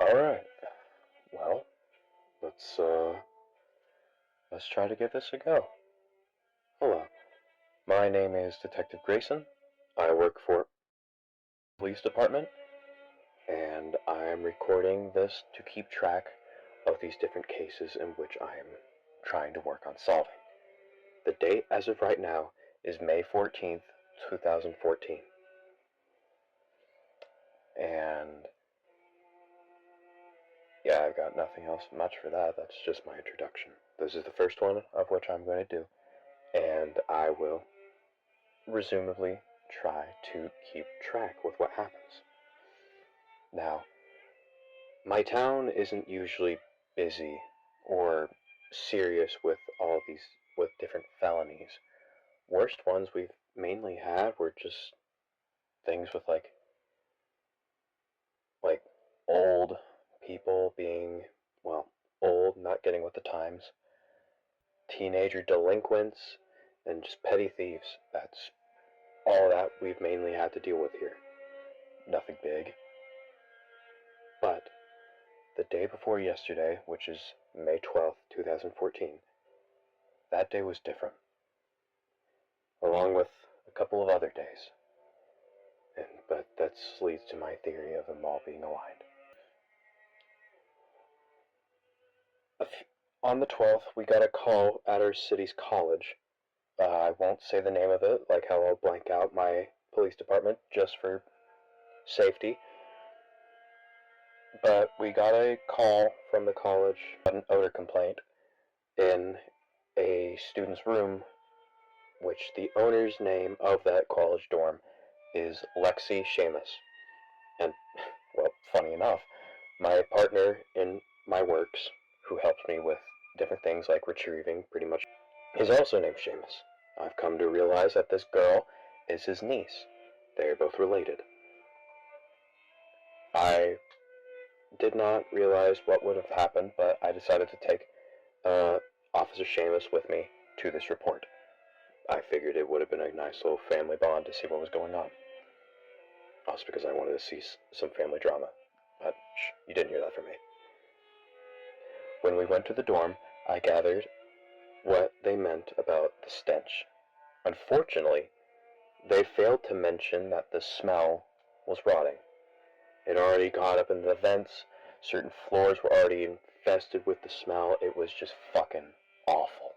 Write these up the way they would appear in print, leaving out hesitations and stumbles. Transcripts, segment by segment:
Alright, well, let's, let's try to give this a go. Hello, my name is Detective Grayson. I work for the police department, and I'm recording this to keep track of these different cases in which I am trying to work on solving. The date as of right now is May 14th, 2014. And yeah, I've got nothing else much for that. That's just my introduction. This is the first one of which I'm going to do, and I will resumably try to keep track with what happens. Now, my town isn't usually busy or serious with all of these, with different felonies. Worst ones we've mainly had were just things with like old people being, well, old, not getting with the times, teenager delinquents, and just petty thieves. That's all that we've mainly had to deal with here. Nothing big. But the day before yesterday, which is May 12th, 2014, that day was different, along with a couple of other days. But that leads to my theory of them all being aligned. On the 12th, we got a call at our city's college. I won't say the name of it, like how I'll blank out my police department just for safety. But we got a call from the college, an odor complaint, in a student's room, which the owner's name of that college dorm is Lexi Seamus. And, well, funny enough, my partner in my works, who helps me with different things like retrieving pretty much, is also named Seamus. I've come to realize that this girl is his niece. They are both related. I did not realize what would have happened, but I decided to take Officer Seamus with me to this report. I figured it would have been a nice little family bond to see what was going on. Also because I wanted to see some family drama. But you didn't hear that from me. When we went to the dorm, I gathered what they meant about the stench. Unfortunately, they failed to mention that the smell was rotting. It already got up into the vents. Certain floors were already infested with the smell. It was just fucking awful.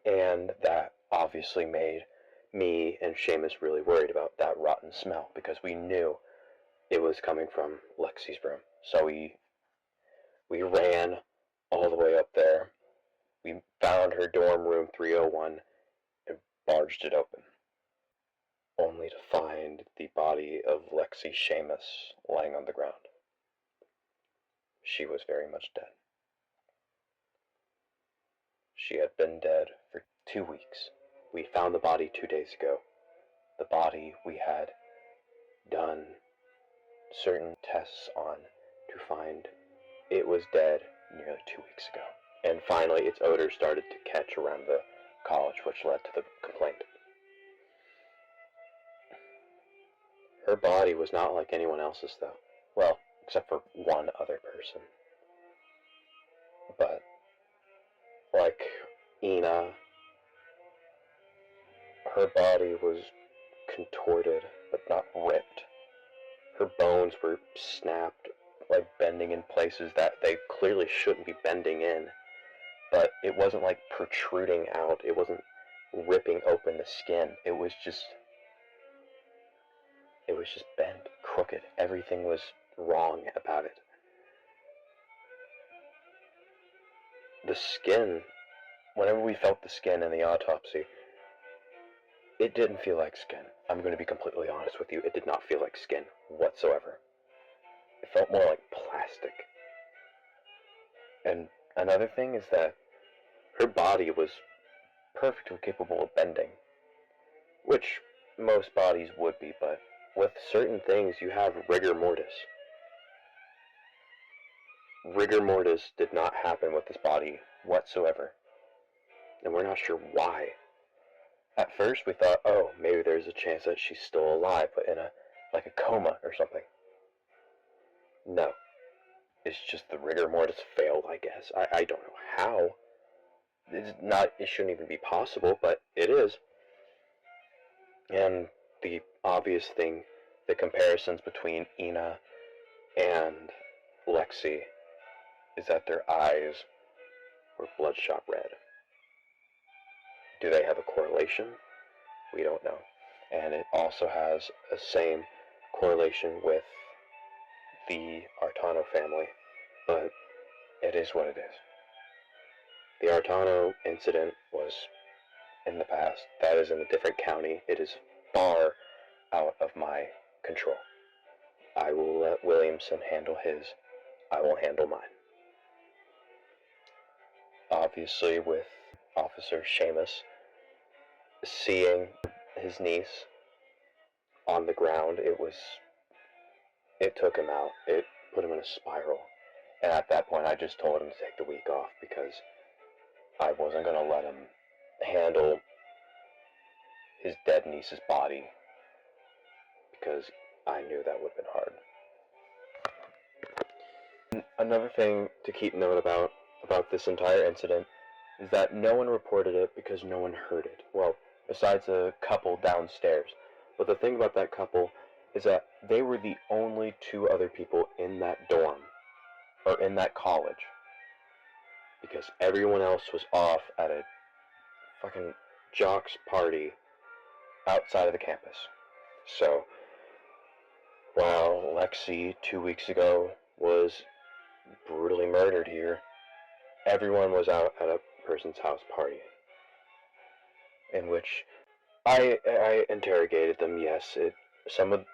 And that obviously made me and Seamus really worried about that rotten smell, because we knew it was coming from Lexi's room. So we ran all the way up there. We found her dorm room 301 and barged it open, only to find the body of Lexi Seamus lying on the ground. She was very much dead. She had been dead for 2 weeks. We found the body 2 days ago. The body we had done certain tests on to find it was dead nearly 2 weeks ago. And finally, its odor started to catch around the college, which led to the complaint. Her body was not like anyone else's, though. Well, except for one other person. But, like Ina, her body was contorted, but not ripped. Her bones were snapped, like bending in places that they clearly shouldn't be bending in. But it wasn't like protruding out. It wasn't ripping open the skin. It was just bent, crooked. Everything was wrong about it. The skin, whenever we felt the skin in the autopsy, it didn't feel like skin. I'm going to be completely honest with you. It did not feel like skin whatsoever. It felt more like plastic. And another thing is that her body was perfectly capable of bending, which most bodies would be, but with certain things you have rigor mortis. Rigor mortis did not happen with this body whatsoever, and we're not sure why. At first we thought, oh, maybe there's a chance that she's still alive, but in a coma or something. No. It's just the rigor mortis failed, I guess. I don't know how. It shouldn't even be possible, but it is. And the obvious thing, the comparisons between Ina and Lexi, is that their eyes were bloodshot red. Do they have a correlation? We don't know. And it also has the same correlation with the Artono family, but it is what it is. The Artono incident was in the past. That is in a different county. It is far out of my control. I will let Williamson handle his. I will handle mine. Obviously, with Officer Seamus seeing his niece on the ground, it took him out. It put him in a spiral. And at that point, I just told him to take the week off because I wasn't going to let him handle his dead niece's body because I knew that would have been hard. Another thing to keep note about this entire incident is that no one reported it because no one heard it. Well, besides a couple downstairs. But the thing about that couple is that they were the only two other people in that dorm, or in that college. Because everyone else was off at a fucking jocks party outside of the campus. So, while Lexi 2 weeks ago was brutally murdered here, everyone was out at a person's house partying. In which I interrogated them, yes.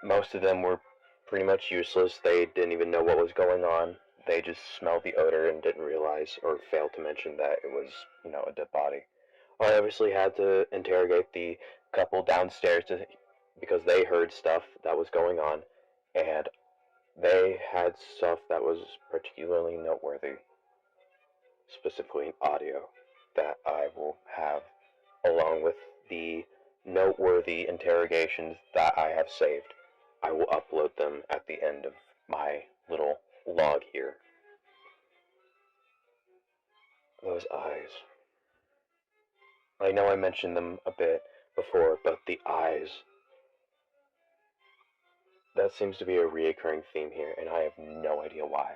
Most of them were pretty much useless. They didn't even know what was going on. They just smelled the odor and didn't realize or failed to mention that it was, a dead body. I obviously had to interrogate the couple downstairs because they heard stuff that was going on, and they had stuff that was particularly noteworthy, specifically audio, that I will have along with the noteworthy interrogations that I have saved. I will upload them at the end of my little log here. Those eyes. I know I mentioned them a bit before, but the eyes. That seems to be a reoccurring theme here, and I have no idea why.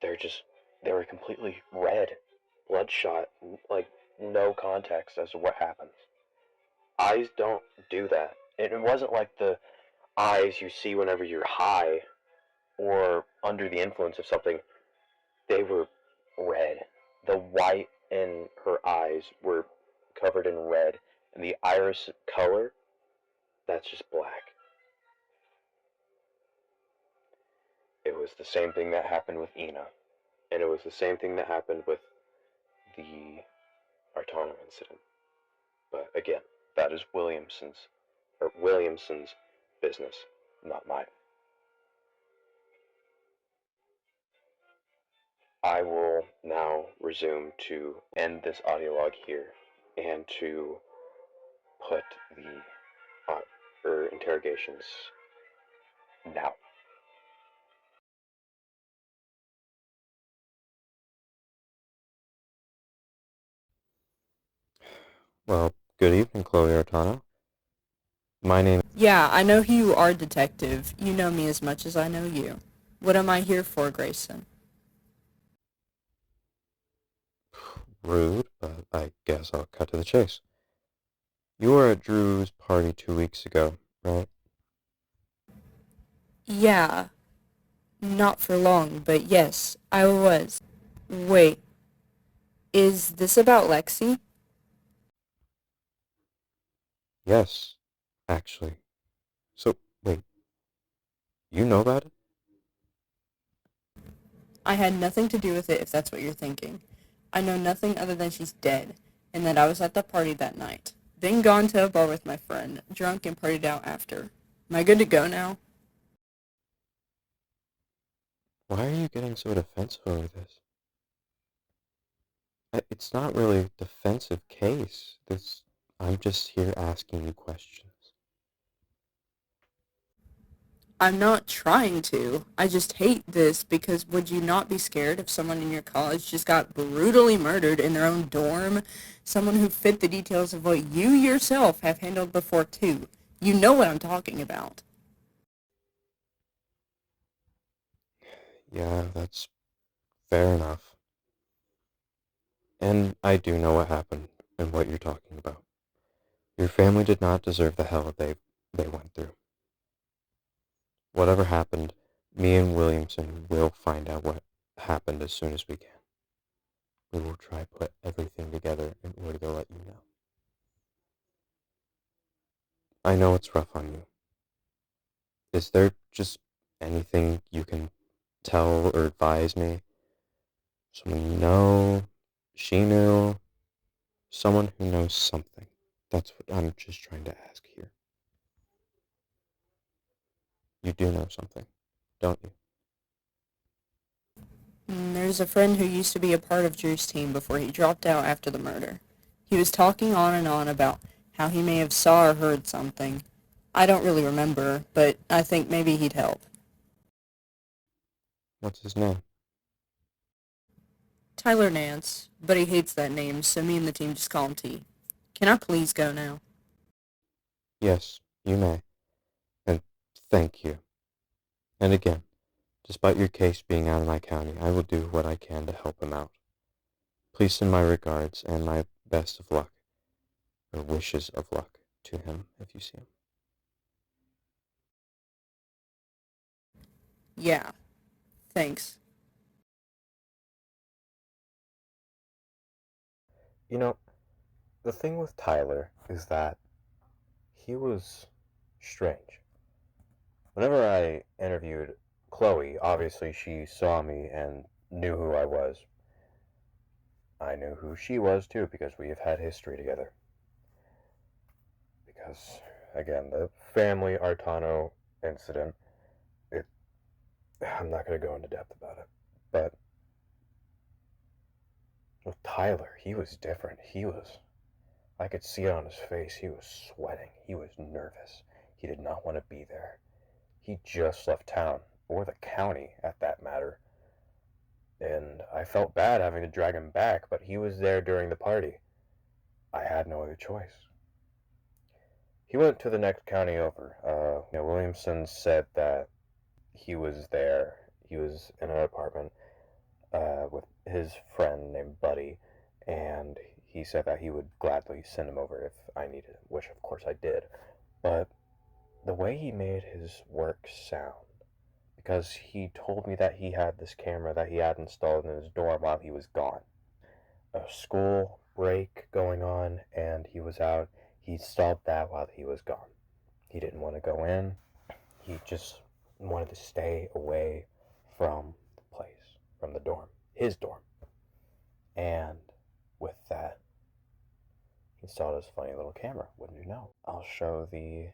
They were completely red, bloodshot, like no context as to what happens. Eyes don't do that. It wasn't like the eyes you see whenever you're high or under the influence of something. They were red. The white in her eyes were covered in red, and the iris color, that's just black. It was the same thing that happened with Ina, and it was the same thing that happened with the Artono incident. But again, that is Williamson's business, not mine. I will now resume to end this audio log here and to put the interrogations now. Well, good evening, Chloe Artono. My name... Yeah, I know who you are, Detective. You know me as much as I know you. What am I here for, Grayson? Rude, but I guess I'll cut to the chase. You were at Drew's party 2 weeks ago, right? Yeah. Not for long, but yes, I was. Wait. Is this about Lexi? Yes, actually. So, wait. You know about it? I had nothing to do with it, if that's what you're thinking. I know nothing other than she's dead, and that I was at the party that night. Then gone to a bar with my friend, drunk and partied out after. Am I good to go now? Why are you getting so defensive over this? It's not really a defensive case. I'm just here asking you questions. I'm not trying to. I just hate this because would you not be scared if someone in your college just got brutally murdered in their own dorm? Someone who fit the details of what you yourself have handled before too. You know what I'm talking about. Yeah, that's fair enough. And I do know what happened and what you're talking about. Your family did not deserve the hell they went through. Whatever happened, me and Williamson will find out what happened as soon as we can. We will try to put everything together in order to let you know. I know it's rough on you. Is there just anything you can tell or advise me? Someone you know, she knew, someone who knows something. That's what I'm just trying to ask here. You do know something, don't you? There's a friend who used to be a part of Drew's team before he dropped out after the murder. He was talking on and on about how he may have saw or heard something. I don't really remember, but I think maybe he'd help. What's his name? Tyler Nance, but he hates that name, so me and the team just call him T. Can I please go now? Yes, you may. And thank you. And again, despite your case being out of my county, I will do what I can to help him out. Please send my regards and my best of luck, or wishes of luck, to him if you see him. Yeah, thanks. You know, the thing with Tyler is that he was strange. Whenever I interviewed Chloe, obviously she saw me and knew who I was. I knew who she was too because we have had history together. Because, again, the family Artono incident, it, I'm not going to go into depth about it. But with Tyler, he was different. I could see it on his face. He was sweating. He was nervous. He did not want to be there. He just left town, or the county at that matter. And I felt bad having to drag him back, but he was there during the party. I had no other choice. He went to the next county over. Williamson said that he was there. He was in an apartment with his friend named Buddy, and he said that he would gladly send him over if I needed it, which of course I did. But the way he made his work sound, because he told me that he had this camera that he had installed in his dorm while he was gone. A school break going on, and he was out. He installed that while he was gone. He didn't want to go in. He just wanted to stay away from the place, from the dorm, his dorm. And with that, he installed his funny little camera, wouldn't you know? I'll show the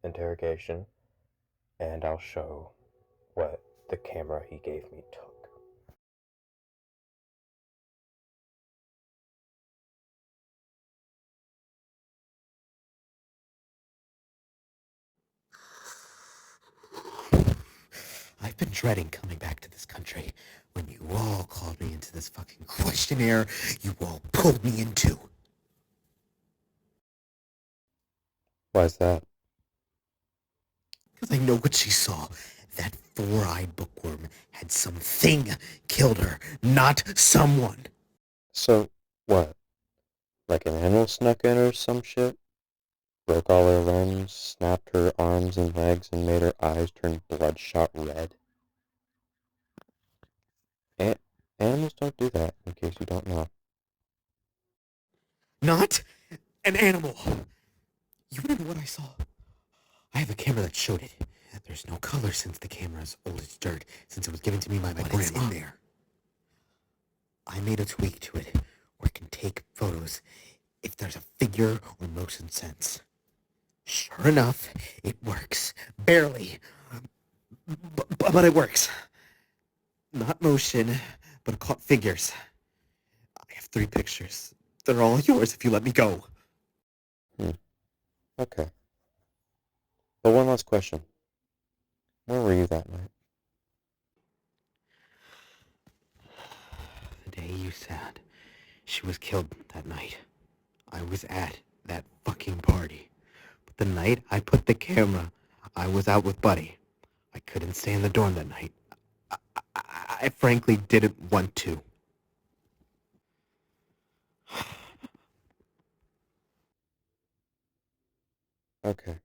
interrogation, and I'll show what the camera he gave me took. I've been dreading coming back to this country when you all called me into this fucking questionnaire you all pulled me into. Why's that? Because I know what she saw. That four-eyed bookworm had something killed her, not someone. So, what? Like an animal snuck in or some shit? Broke all her limbs, snapped her arms and legs, and made her eyes turn bloodshot red? Animals don't do that, in case you don't know. Not an animal. You wanna know what I saw? I have a camera that showed it. There's no color since the camera's old as dirt, since it was given to me by my grandma. It's in there. I made a tweak to it where it can take photos if there's a figure or motion sense. Sure enough, it works. Barely. But it works. Not motion, but it caught figures. I have 3 pictures. They're all yours if you let me go. Okay. But one last question. Where were you that night? The day you said she was killed that night, I was at that fucking party. But the night I put the camera, I was out with Buddy. I couldn't stay in the dorm that night. I frankly didn't want to. Okay.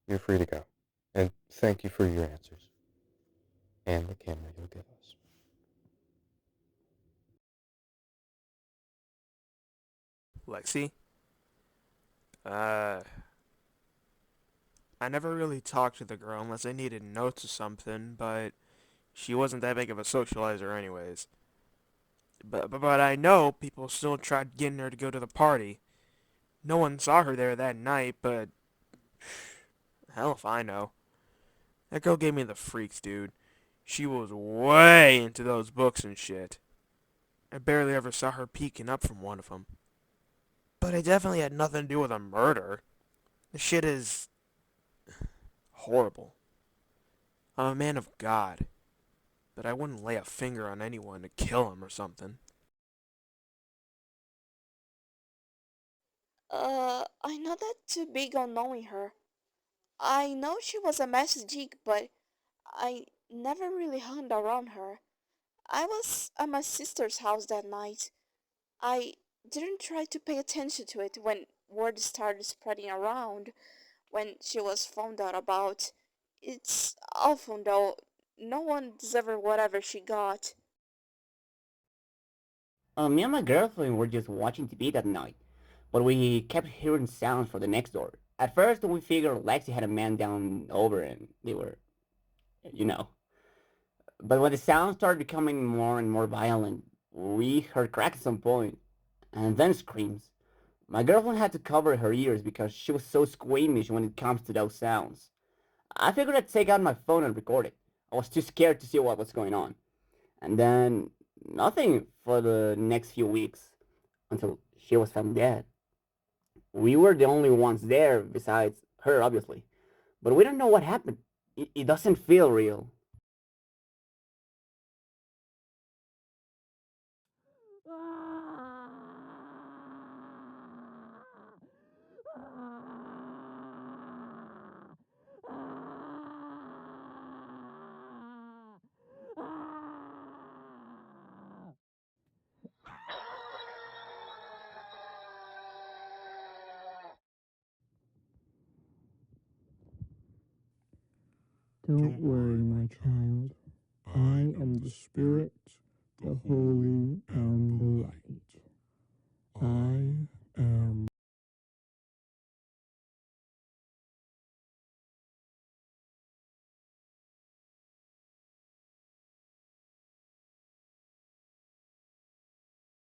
You're free to go. And thank you for your answers. And the camera you'll give us. Lexi? I never really talked to the girl unless I needed notes or something, but she wasn't that big of a socializer anyways. But I know people still tried getting her to go to the party. No one saw her there that night, but hell if I know. That girl gave me the freaks, dude. She was way into those books and shit. I barely ever saw her peeking up from one of them. But it definitely had nothing to do with a murder. This shit is horrible. I'm a man of God, but I wouldn't lay a finger on anyone to kill him or something. I'm not that too big on knowing her. I know she was a messy geek, but I never really hung around her. I was at my sister's house that night. I didn't try to pay attention to it when word started spreading around, when she was found out about. It's awful though. No one deserved whatever she got. Me and my girlfriend were just watching TV that night, but we kept hearing sounds from the next door. At first, we figured Lexi had a man down over and they were, you know. But when the sounds started becoming more and more violent, we heard cracks at some point, and then screams. My girlfriend had to cover her ears because she was so squeamish when it comes to those sounds. I figured I'd take out my phone and record it. I was too scared to see what was going on. And then, nothing for the next few weeks, until she was found dead. We were the only ones there, besides her, obviously. But we don't know what happened. It doesn't feel real. Don't worry, my child. I am the Spirit, the Holy, and the Light. I